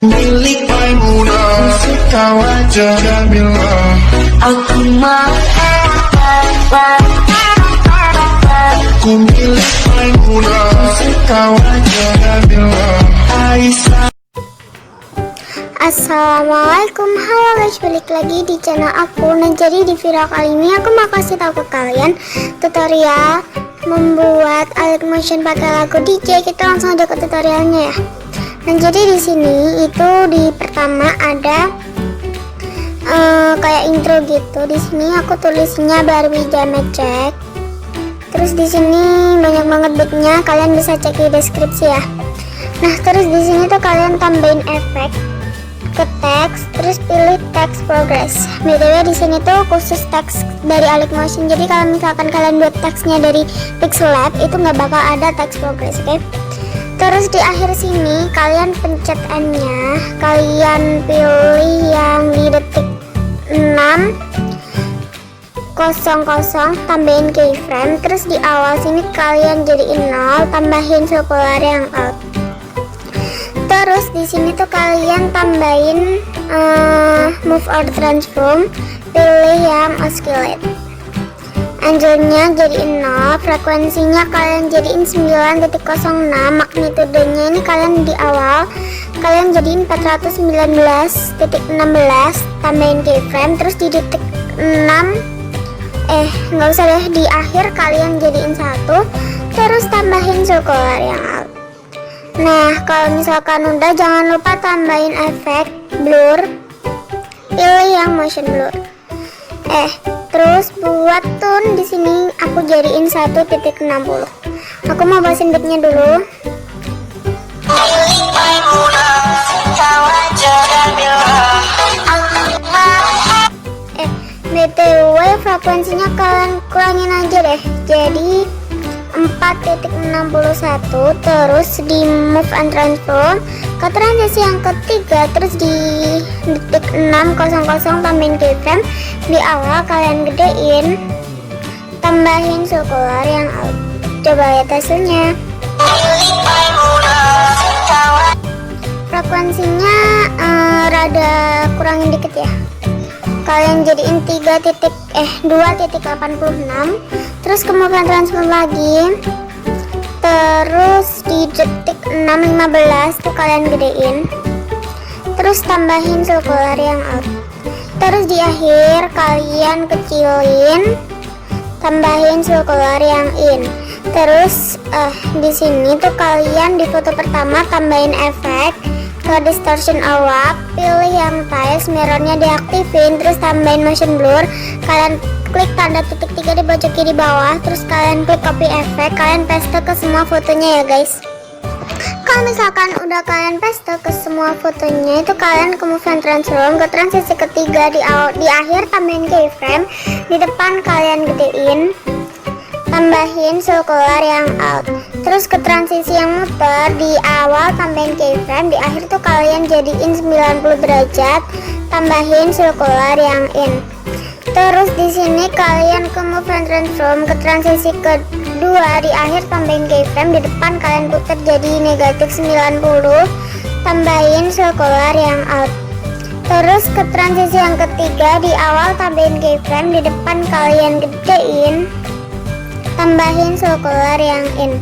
Milik Maimunah, suka wajah Jamila. Aku mau aku milik Maimunah, suka wajah Jamila. Aisyah. Assalamualaikum, halo guys, balik lagi di channel aku. Nah, jadi di video kali ini aku mau kasih tahu ke kalian tutorial membuat alert motion pakai lagu DJ. Kita langsung aja ke tutorialnya ya. Nah, jadi di sini itu di pertama ada kayak intro gitu. Di sini aku tulisnya Barbie Jamecek. Terus di sini banyak banget beatnya, kalian bisa cek di deskripsi ya. Nah, terus di sini tuh kalian tambahin efek ke teks, terus pilih text progress. BTW di sini tuh khusus teks dari Alert Motion. Jadi kalau misalkan kalian buat teksnya dari Pixel Lab itu nggak bakal ada text progress, oke? Terus di akhir sini kalian pencet N-nya, kalian pilih yang di detik 6:00 tambahin keyframe. Terus di awal sini kalian jadiin 0, tambahin circular yang out. Terus di sini tuh kalian tambahin move or transform, pilih yang oscillate. Angle-nya jadiin 0, frekuensinya kalian jadiin 9.06, magnitudenya ini kalian di awal kalian jadiin 419.16, tambahin keyframe. Terus di detik 6 nggak usah deh, di akhir kalian jadiin 1, terus tambahin circular yang out. Nah, kalau misalkan udah, jangan lupa tambahin efek blur, pilih yang motion blur. Terus buat tone di sini aku jadiin 1.60. Aku mau bahasin beatnya dulu. BTW frekuensinya kalian kurangin aja deh, jadi 4.61. Terus di move and transform ke transisi yang ketiga, terus di detik 6:00 tambahin keyframe. Di awal kalian gedein, tambahin circular yang out. Coba lihat hasilnya. Frekuensinya rada kurangin dikit ya, kalian jadiin 2.86. terus kemudian transform lagi, terus di detik 6:15 tuh kalian gedein, terus tambahin circular yang out. Terus di akhir kalian kecilin, tambahin circular yang in. Terus di sini tuh kalian di foto pertama tambahin efek ke distortion awak, pilih yang tiles, mirrornya diaktifin, terus tambahin motion blur. Kalian klik tanda titik 3 di pojok kiri bawah, terus kalian klik copy efek, kalian paste ke semua fotonya ya guys. Kalau misalkan udah kalian paste ke semua fotonya, itu kalian ke move and transform ke transisi ketiga. Di akhir tambahin keyframe, di depan kalian gedein, tambahin circular yang out. Terus ke transisi yang muter, di awal tambahin keyframe, di akhir tuh kalian jadiin 90 derajat, tambahin circular yang in. Terus di sini kalian ke move and transform ke transisi kedua, di akhir tambahin keyframe, di depan kalian putar jadi negatif 90, tambahin circular yang out. Terus ke transisi yang ketiga, di awal tambahin keyframe, di depan kalian gedein, tambahin circular yang in.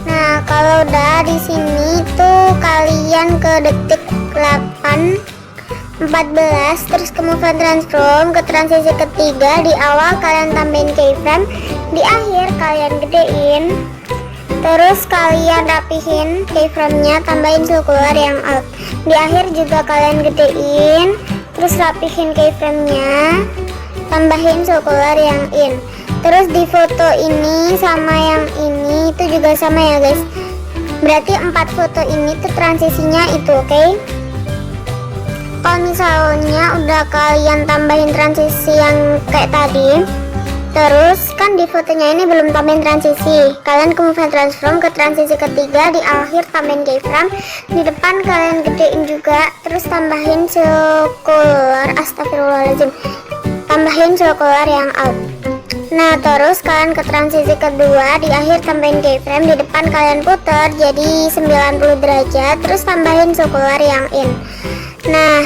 Nah, kalau udah di sini tuh kalian ke detik 8:14, terus ke move and transform ke transisi ketiga. Di awal kalian tambahin keyframe, di akhir kalian gedein, terus kalian rapihin keyframe-nya, tambahin circular yang out. Di akhir juga kalian gedein, terus rapihin keyframe-nya, tambahin circular yang in. Terus di foto ini sama yang ini itu juga sama ya guys, berarti 4 foto ini tuh transisinya itu, oke? Kalau misalnya udah kalian tambahin transisi yang kayak tadi, terus kan di fotonya ini belum tambahin transisi, kalian ke move and transform ke transisi ketiga, di akhir tambahin keyframe, di depan kalian gedein juga, terus tambahin circular, astagfirullahaladzim, tambahin circular yang out. Nah, terus kalian ke transisi kedua, di akhir tambahin keyframe, di depan kalian putar jadi 90 derajat, terus tambahin circular yang in. Nah,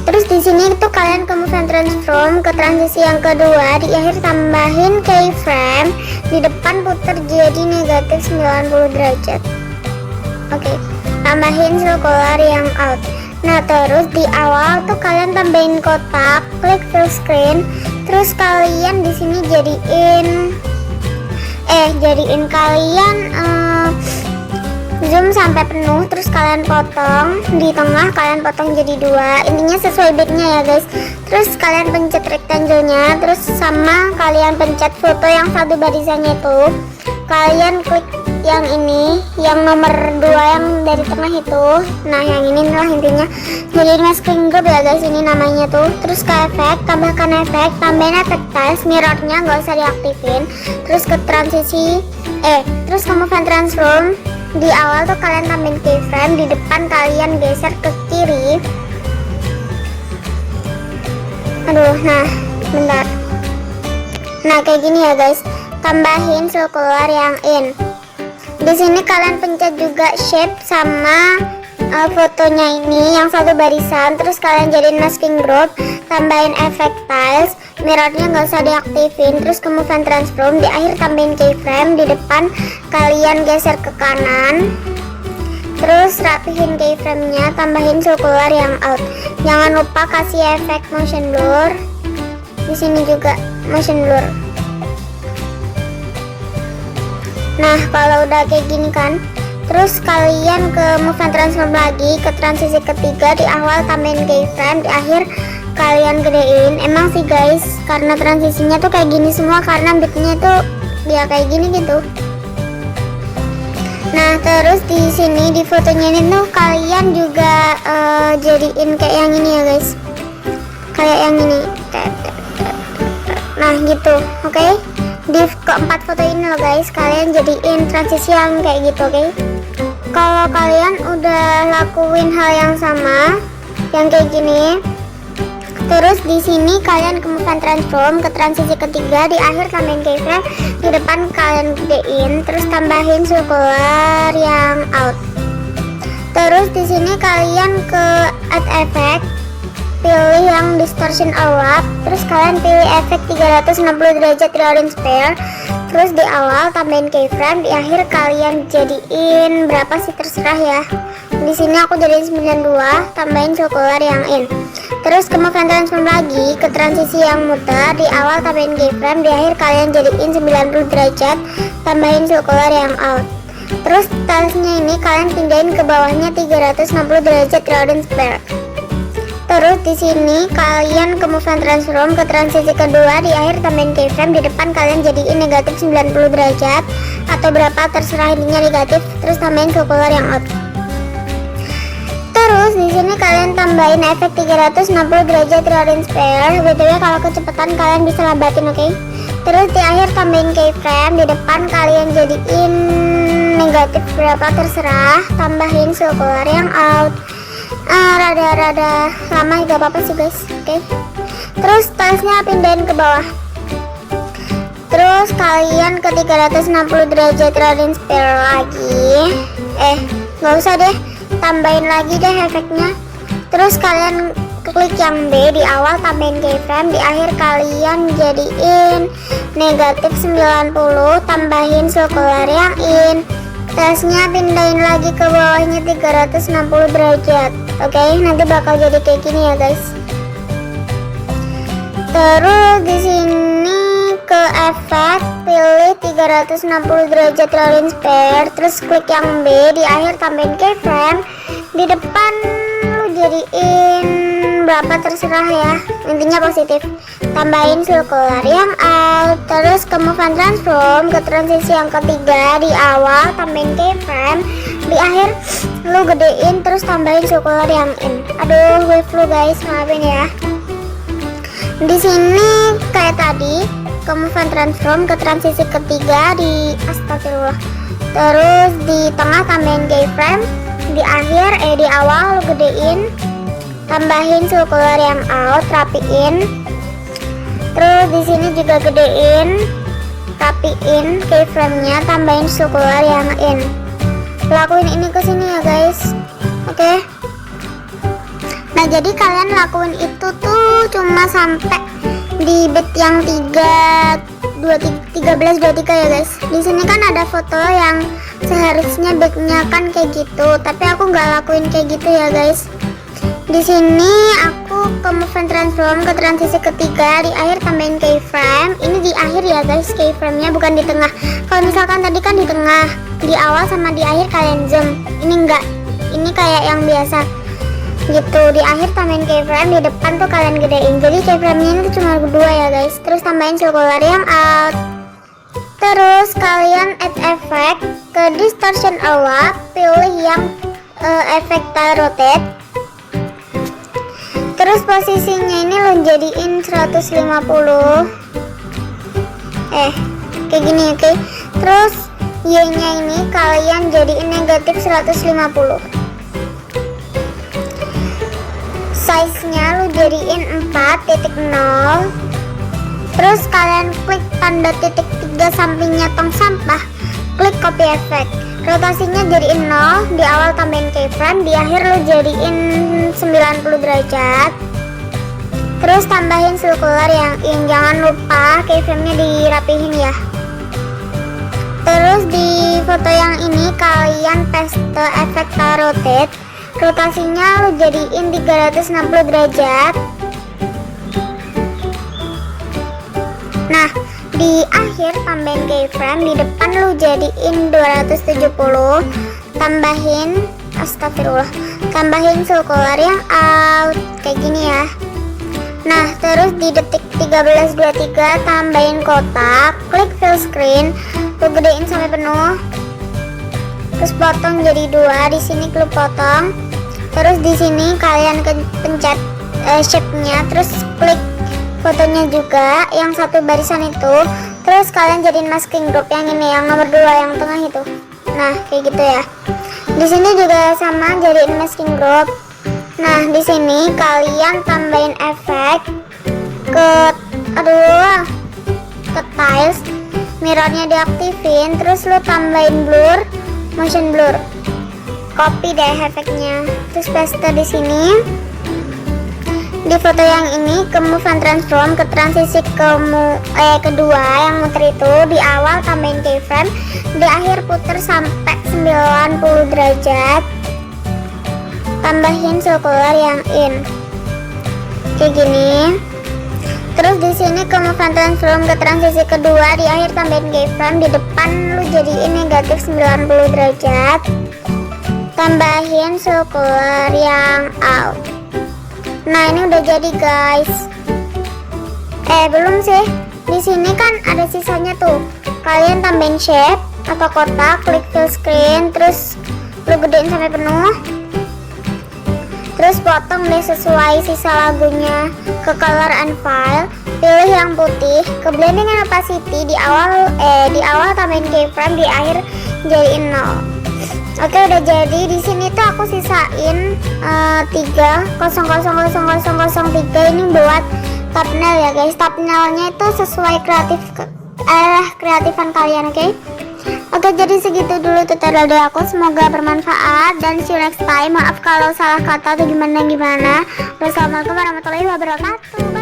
terus di sini itu kalian ke move and transform ke transisi yang kedua, di akhir tambahin keyframe, di depan putar jadi negatif 90 derajat. Oke, tambahin circular yang out. Nah, terus di awal tuh kalian tambahin kotak, klik full screen, terus kalian di sini jadiin kalian zoom sampai penuh, terus kalian potong di tengah, kalian potong jadi 2, intinya sesuai bitnya ya guys. Terus kalian pencet rectangle-nya, terus sama kalian pencet foto yang satu barisannya itu, kalian klik yang ini, yang nomor 2 yang dari tengah itu. Nah, yang ini lah intinya. Jadi masking group ya guys, ini namanya tuh. Terus ke efek, tambahkan efek, tambahin efek tiles, mirrornya nggak usah diaktifin. Terus ke transisi, terus ke move and transform. Di awal tuh kalian tambahin keyframe, di depan kalian geser ke kiri. Aduh, nah, bentar. Nah, kayak gini ya guys. Tambahin circular yang in. Di sini kalian pencet juga shape sama fotonya ini yang satu barisan, terus kalian jadiin masking group, tambahin efek tiles, mirrornya nggak usah diaktifin, terus ke move and transform, di akhir tambahin keyframe, di depan kalian geser ke kanan, terus rapihin keyframe-nya, tambahin circular yang out. Jangan lupa kasih efek motion blur, di sini juga motion blur. Nah, kalau udah kayak gini kan, terus kalian ke move and transform lagi ke transisi ketiga, di awal tambahin keyframe, di akhir kalian gedein. Emang sih guys, karena transisinya tuh kayak gini semua karena bitnya tuh dia kayak gini gitu. Nah, terus di sini di fotonya ini tuh kalian juga jadiin kayak yang ini ya guys, kayak yang ini. Nah gitu, oke. Di keempat foto ini loh guys, kalian jadiin transisi yang kayak gitu, oke. Kalau kalian udah lakuin hal yang sama, yang kayak gini, terus di sini kalian ke move and transform ke transisi ketiga, di akhir tambahin keyframe, di depan kalian gedein, terus tambahin circular yang out. Terus di sini kalian ke add effect, pilih yang distortion awap, terus kalian pilih efek 360 derajat reorient sphere, terus di awal tambahin keyframe, di akhir kalian jadiin berapa sih terserah ya. Di sini aku jadiin 92, tambahin circular yang in. Terus ke move and transform lagi ke transisi yang muter, di awal tambahin keyframe, di akhir kalian jadiin 90 derajat, tambahin circular yang out. Terus tasnya ini kalian pindahin ke bawahnya 360 derajat reorient sphere. Terus di sini kalian ke move and transform ke transisi kedua, di akhir tambahin keyframe, di depan kalian jadiin negatif 90 derajat atau berapa terserah, intinya negatif, terus tambahin circular yang out. Terus di sini kalian tambahin efek 360 derajat reorient sphere. BTW kalau kecepatan kalian bisa lambatin, oke. Terus di akhir tambahin keyframe, di depan kalian jadiin negatif berapa terserah, tambahin circular yang out. Rada lama, gak apa-apa sih guys, oke. Terus tasnya pindahin ke bawah, terus kalian ke 360 derajat reorient sphere lagi, nggak usah deh, tambahin lagi deh efeknya. Terus kalian klik yang B, di awal tambahin keyframe, di akhir kalian jadiin negatif 90, tambahin circular yang in. Tasnya pindahin lagi ke bawahnya 360 derajat. Oke, nanti bakal jadi kayak gini ya guys. Terus di sini ke efek, pilih 360 derajat reorient sphere, terus klik yang B, di akhir tambahin keyframe, di depan lu jadiin berapa terserah ya, intinya positif, tambahin circular yang out. Terus ke move and transform ke transisi yang ketiga, di awal tambahin keyframe, di akhir lu gedein, terus tambahin circular yang in. Aduh, wave lu guys, maafin ya. Di sini kayak tadi, ke move and transform ke transisi ketiga, di astagfirullah. Terus di tengah tambahin keyframe, di akhir di awal lu gedein, tambahin circular yang out, rapiin. Terus di sini juga gedein, rapiin keyframe-nya, tambahin circular yang in. Lakuin ini ke sini ya guys. Oke. Nah, jadi kalian lakuin itu tuh cuma sampai di bit yang 1323 ya guys. Di sini kan ada foto yang seharusnya backnya kan kayak gitu, tapi aku nggak lakuin kayak gitu ya guys. Di sini aku ke move and transform ke transisi ketiga, di akhir tambahin keyframe. Ini di akhir ya guys, keyframe-nya bukan di tengah. Kalau misalkan tadi kan di tengah, di awal sama di akhir kalian zoom. Ini enggak, ini kayak yang biasa gitu. Di akhir tambahin keyframe, di depan tuh kalian gedein. Jadi keyframe-nya ini tuh cuma 2 ya guys. Terus tambahin circular yang out. Terus kalian add effect ke distortion awak, pilih yang efek tile rotate. Terus posisinya ini lo jadiin 150. Kayak gini, oke. Terus Y-nya ini kalian jadiin negatif 150. Size-nya lo jadiin 4.0. Terus kalian klik tanda titik 3 sampingnya tong sampah, klik copy effect. Rotasinya jadiin 0, di awal tambahin keyframe, di akhir lo jadiin 90 derajat. Terus tambahin circular yang in, jangan lupa keyframe-nya dirapihin ya. Terus di foto yang ini kalian paste efek tile rotate, rotasinya lo jadiin 360 derajat. Nah, di akhir tambahin keyframe, di depan lu jadiin 270, tambahin astagfirullah, tambahin circular yang out kayak gini ya. Nah, terus di detik 13.23 tambahin kotak, klik fill screen, lu gedein sampai penuh. Terus potong jadi 2, di sini klik potong. Terus di sini kalian pencet shape-nya, terus klik fotonya juga yang satu barisan itu. Terus kalian jadiin masking group yang ini, yang nomor 2 yang tengah itu. Nah, kayak gitu ya. Di sini juga sama, jadiin masking group. Nah, di sini kalian tambahin efek ke tiles, mirrornya diaktifin, terus lu tambahin blur, motion blur. Copy deh efeknya, terus paste di sini. Di foto yang ini ke move and transform ke transisi kedua yang muter itu, di awal tambahin keyframe, di akhir puter sampai 90 derajat, tambahin circular yang in kayak gini. Terus di sini ke move and transform ke transisi kedua, di akhir tambahin keyframe, di depan lu jadiin negatif 90 derajat, tambahin circular yang out. Nah, ini udah jadi guys. Belum sih. Di sini kan ada sisanya tuh. Kalian tambahin shape atau kotak, klik fill screen, terus lu gedein sampai penuh. Terus potong deh sesuai sisa lagunya. Ke color and file, pilih yang putih, ke blending and opacity, di awal tambahin keyframe, di akhir jadiin 0. Oke, udah jadi. Di sini tuh aku sisain 3000003 ini buat thumbnail ya guys. Thumbnailnya itu sesuai kreatifan kalian, oke? Oke, jadi segitu dulu tutorial dari aku. Semoga bermanfaat dan see you next time. Maaf kalau salah kata atau gimana. Wassalamualaikum warahmatullahi wabarakatuh.